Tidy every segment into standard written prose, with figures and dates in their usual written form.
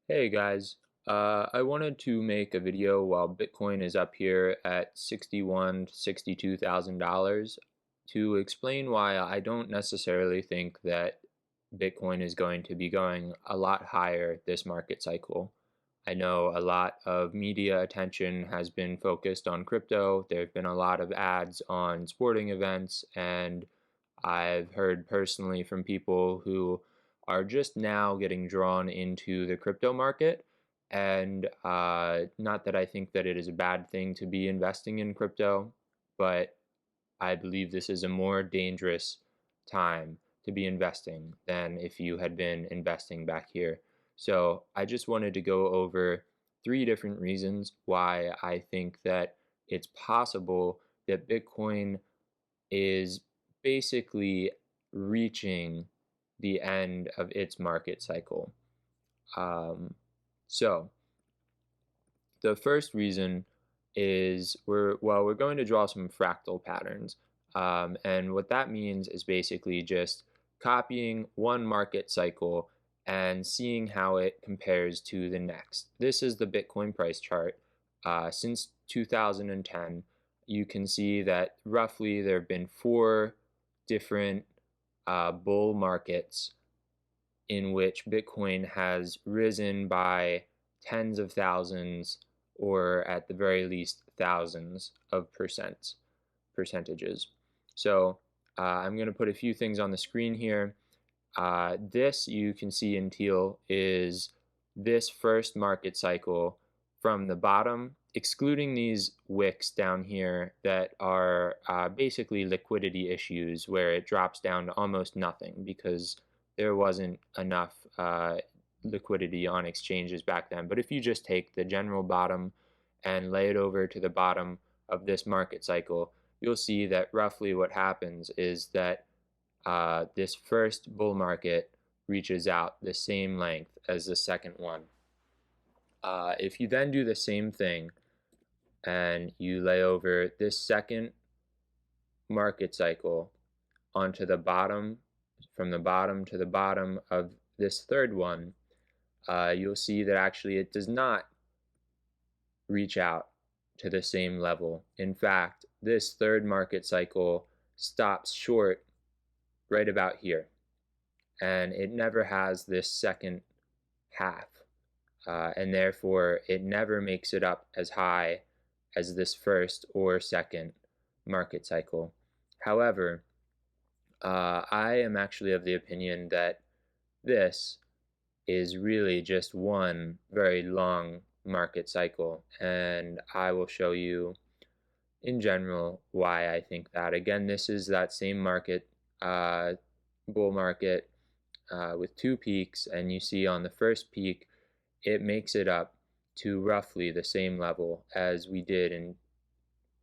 Hey guys, I wanted to make a video while Bitcoin is up here at $61,000 to $62,000 to explain why I don't necessarily think that Bitcoin is going to be going a lot higher this market cycle. I know a lot of media attention has been focused on crypto. There have been a lot of ads on sporting events, and I've heard personally from people who are just now getting drawn into the crypto market. And not that I think that it is a bad thing to be investing in crypto, but I believe this is a more dangerous time to be investing than if you had been investing back here. So I just wanted to go over three different reasons why I think that it's possible that Bitcoin is basically reaching the end of its market cycle. So the first reason is we're going to draw some fractal patterns. And what that means is basically just copying one market cycle and seeing how it compares to the next. This is the Bitcoin price chart. Since 2010, you can see that roughly there have been four different bull markets in which Bitcoin has risen by tens of thousands or at the very least thousands of percentages. So I'm going to put a few things on the screen here. This you can see in teal is this first market cycle from the bottom, excluding these wicks down here that are basically liquidity issues where it drops down to almost nothing because there wasn't enough liquidity on exchanges back then. But if you just take the general bottom and lay it over to the bottom of this market cycle, you'll see that roughly what happens is that this first bull market reaches out the same length as the second one. If you then do the same thing and you lay over this second market cycle onto the bottom, from the bottom to the bottom of this third one, you'll see that actually it does not reach out to the same level. In fact, this third market cycle stops short right about here, and it never has this second half, and therefore it never makes it up as high as this first or second market cycle. However, I am actually of the opinion that this is really just one very long market cycle, and I will show you in general why I think that. Again, this is that same market, bull market, with two peaks, and you see on the first peak it makes it up to roughly the same level as we did in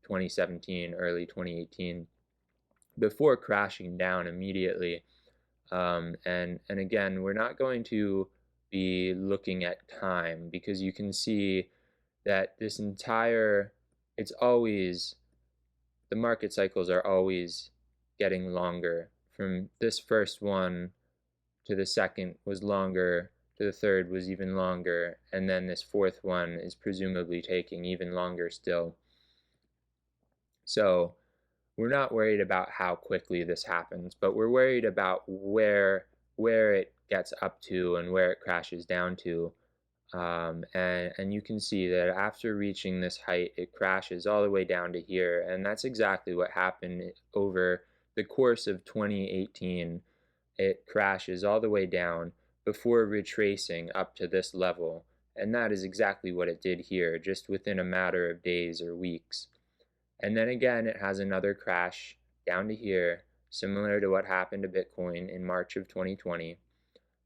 2017, early 2018, before crashing down immediately. And again, we're not going to be looking at time because you can see that this entire, it's always, the market cycles are always getting longer. From this first one to the second was longer, to the third was even longer, and then this fourth one is presumably taking even longer still. So we're not worried about how quickly this happens, but we're worried about where it gets up to and where it crashes down to. And you can see that after reaching this height, it crashes all the way down to here, and that's exactly what happened over the course of 2018. It crashes all the way down before retracing up to this level, and that is exactly what it did here, just within a matter of days or weeks. And then again, it has another crash down to here, similar to what happened to Bitcoin in March of 2020,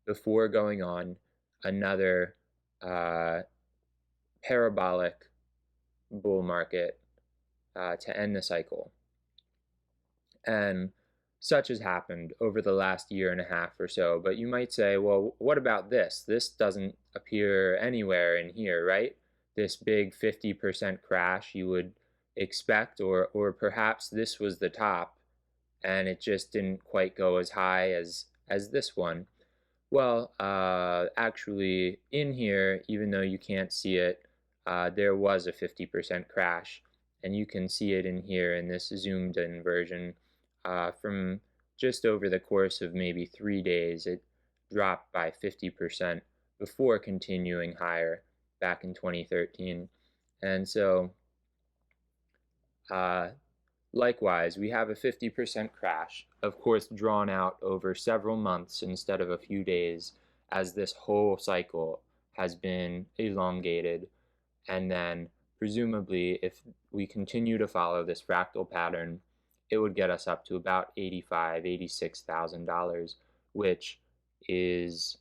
before going on another parabolic bull market to end the cycle. And such has happened over the last year and a half or so. But you might say, well, what about this? This doesn't appear anywhere in here, right? This big 50% crash you would expect, or perhaps this was the top and it just didn't quite go as high as this one. Well, actually, in here, even though you can't see it, there was a 50% crash, and you can see it in here in this zoomed-in version. From just over the course of maybe 3 days, it dropped by 50% before continuing higher back in 2013. And so, uh, likewise, we have a 50% crash, of course drawn out over several months instead of a few days, as this whole cycle has been elongated. And then, presumably, if we continue to follow this fractal pattern, it would get us up to about $85,000, $86,000, which is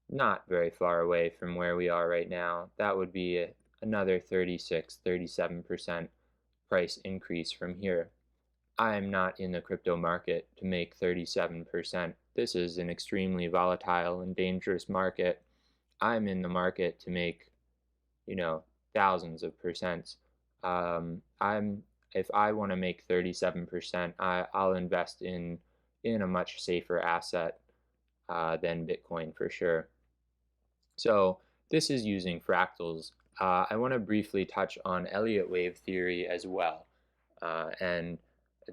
not very far away from where we are right now. That would be another 36, 37% price increase from here. I'm not in the crypto market to make 37%. This is an extremely volatile and dangerous market. I'm in the market to make, thousands of percents. If I want to make 37%, I'll invest in a much safer asset than Bitcoin for sure. So this is using fractals. I want to briefly touch on Elliott wave theory as well. And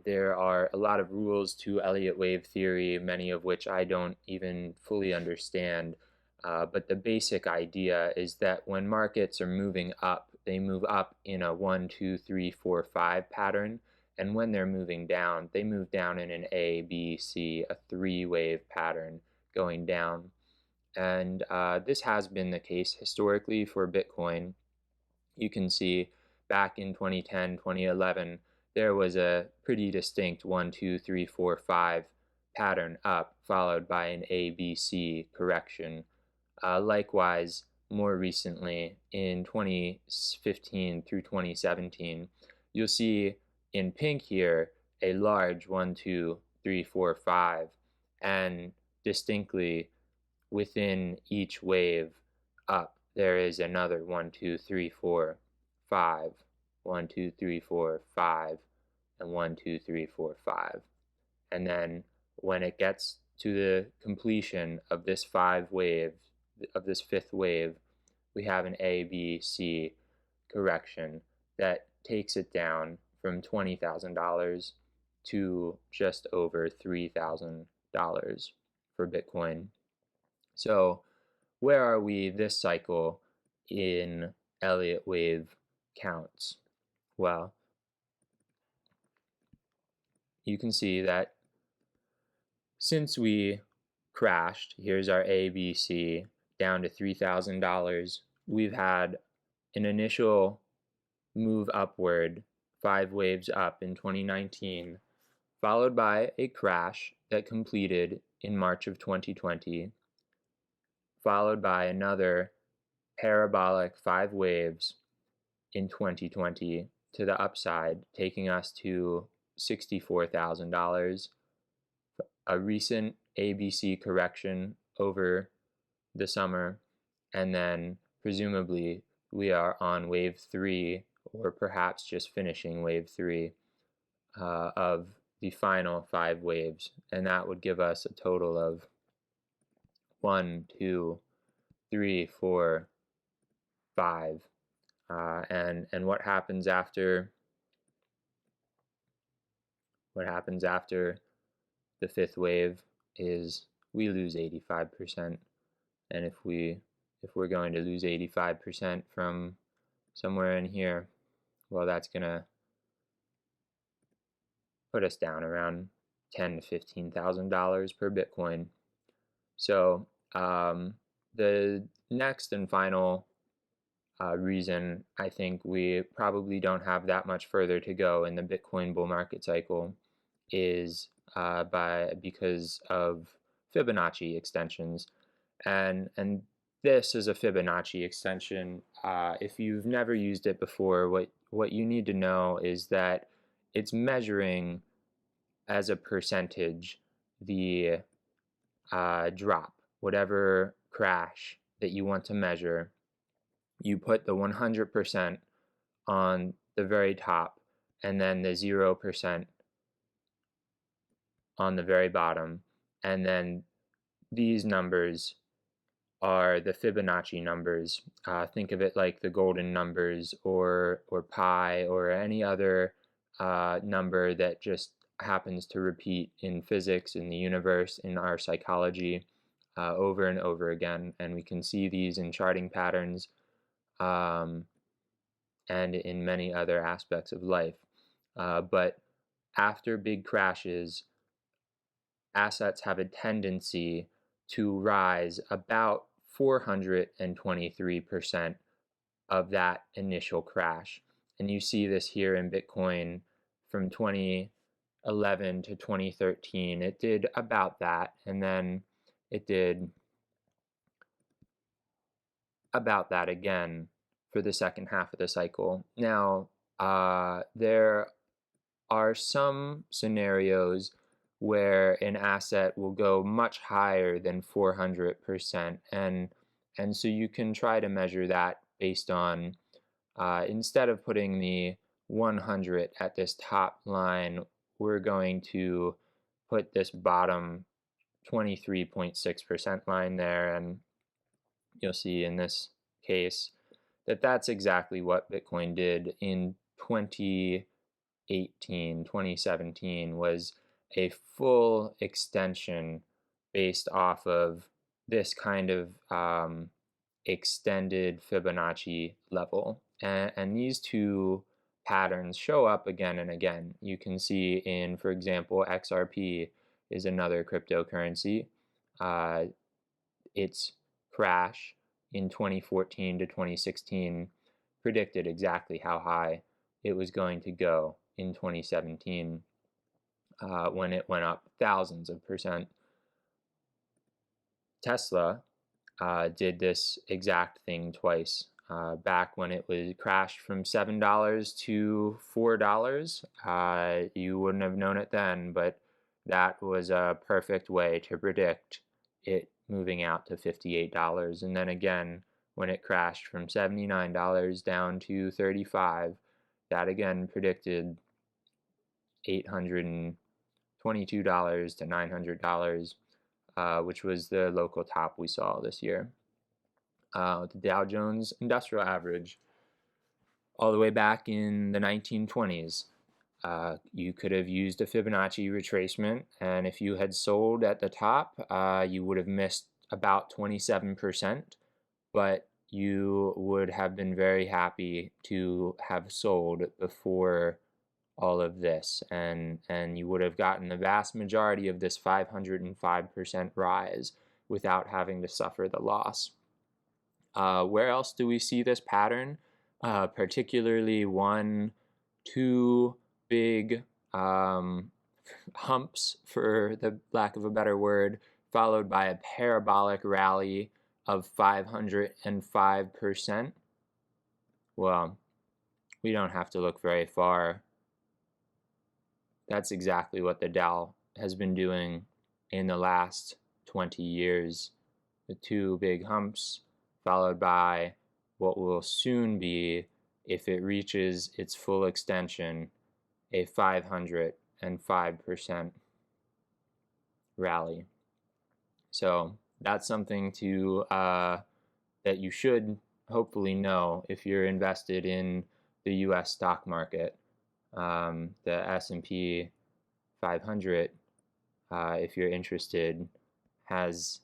there are a lot of rules to Elliott wave theory, many of which I don't even fully understand. But the basic idea is that when markets are moving up, they move up in a 1, 2, 3, 4, 5 pattern. And when they're moving down, they move down in an A, B, C, a 3-wave pattern going down. And this has been the case historically for Bitcoin. You can see back in 2010, 2011, there was a pretty distinct 1, 2, 3, 4, 5 pattern up, followed by an ABC correction. Likewise, more recently, in 2015 through 2017, you'll see in pink here a large 1, 2, 3, 4, 5, and distinctly within each wave up, there is another 1, 2, 3, 4, 5, 1, 2, 3, 4, 5, and 1, 2, 3, 4, 5. And then when it gets to the completion of this fifth wave, we have an A, B, C correction that takes it down from $20,000 to just over $3,000 for Bitcoin. So where are we this cycle in Elliott wave counts? Well, you can see that since we crashed, here's our ABC, down to $3,000, we've had an initial move upward, 5 waves up in 2019, followed by a crash that completed in March of 2020, followed by another parabolic 5 waves in 2020 to the upside, taking us to $64,000. A recent ABC correction over the summer, and then presumably we are on wave 3, or perhaps just finishing wave 3 of the final 5 waves, and that would give us a total of 1, 2, 3, 4, 5. And what happens after the 5th wave is we lose 85%. And if we're going to lose 85% from somewhere in here, well, that's gonna put us down around $10,000 to $15,000 per Bitcoin. So the next and final reason I think we probably don't have that much further to go in the Bitcoin bull market cycle is because of Fibonacci extensions, and this is a Fibonacci extension. If you've never used it before, what you need to know is that it's measuring as a percentage the drop, whatever crash that you want to measure. You put the 100% on the very top, and then the 0% on the very bottom, and then these numbers are the Fibonacci numbers. Think of it like the golden numbers or pi or any other number that just happens to repeat in physics, in the universe, in our psychology over and over again. And we can see these in charting patterns and in many other aspects of life. But after big crashes, assets have a tendency to rise about 423% of that initial crash. And you see this here in Bitcoin from 2011 to 2013. It did about that, and then it did about that again for the second half of the cycle. Now, there are some scenarios where an asset will go much higher than 400%, and so you can try to measure that based on instead of putting the 100 at this top line, we're going to put this bottom 23.6% line there, and you'll see in this case that that's exactly what Bitcoin did in 2017 was a full extension based off of this kind of extended Fibonacci level. And these two patterns show up again and again. You can see in, for example, XRP is another cryptocurrency. Its crash in 2014 to 2016 predicted exactly how high it was going to go in 2017 when it went up thousands of percent. Tesla did this exact thing twice. Back when it was crashed from $7 to $4, you wouldn't have known it then, but that was a perfect way to predict it moving out to $58. And then again, when it crashed from $79 down to $35, that again predicted $822 to $900, which was the local top we saw this year. The Dow Jones Industrial Average, all the way back in the 1920s, you could have used a Fibonacci retracement, and if you had sold at the top, you would have missed about 27%, but you would have been very happy to have sold before all of this, and you would have gotten the vast majority of this 505% rise without having to suffer the loss. Where else do we see this pattern? Particularly two big humps, for the lack of a better word, followed by a parabolic rally of 505%. Well, we don't have to look very far. That's exactly what the Dow has been doing in the last 20 years. The two big humps, followed by what will soon be, if it reaches its full extension, a 505% rally. So that's something to that you should hopefully know if you're invested in the U.S. stock market. The S&P 500, if you're interested, has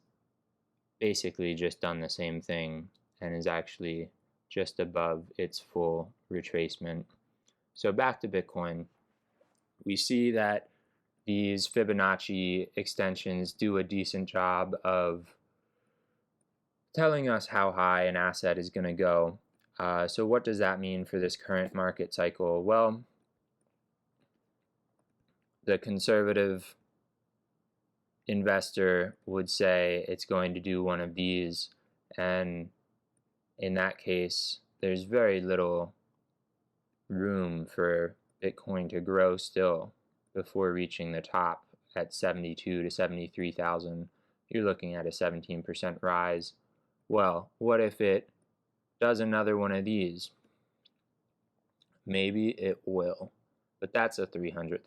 basically just done the same thing and is actually just above its full retracement. So back to Bitcoin, we see that these Fibonacci extensions do a decent job of telling us how high an asset is going to go. So what does that mean for this current market cycle? Well, the conservative investor would say it's going to do one of these, and in that case, there's very little room for Bitcoin to grow still before reaching the top at 72 to 73,000. You're looking at a 17% rise. Well, what if it does another one of these? Maybe it will, but that's a $300,000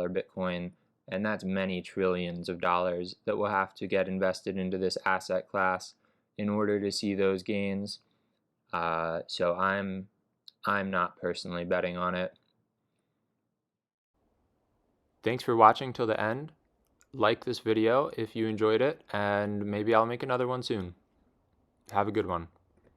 Bitcoin. and that's many trillions of dollars that will have to get invested into this asset class in order to see those gains. So I'm not personally betting on it. Thanks for watching till the end. Like this video if you enjoyed it, and maybe I'll make another one soon. Have a good one.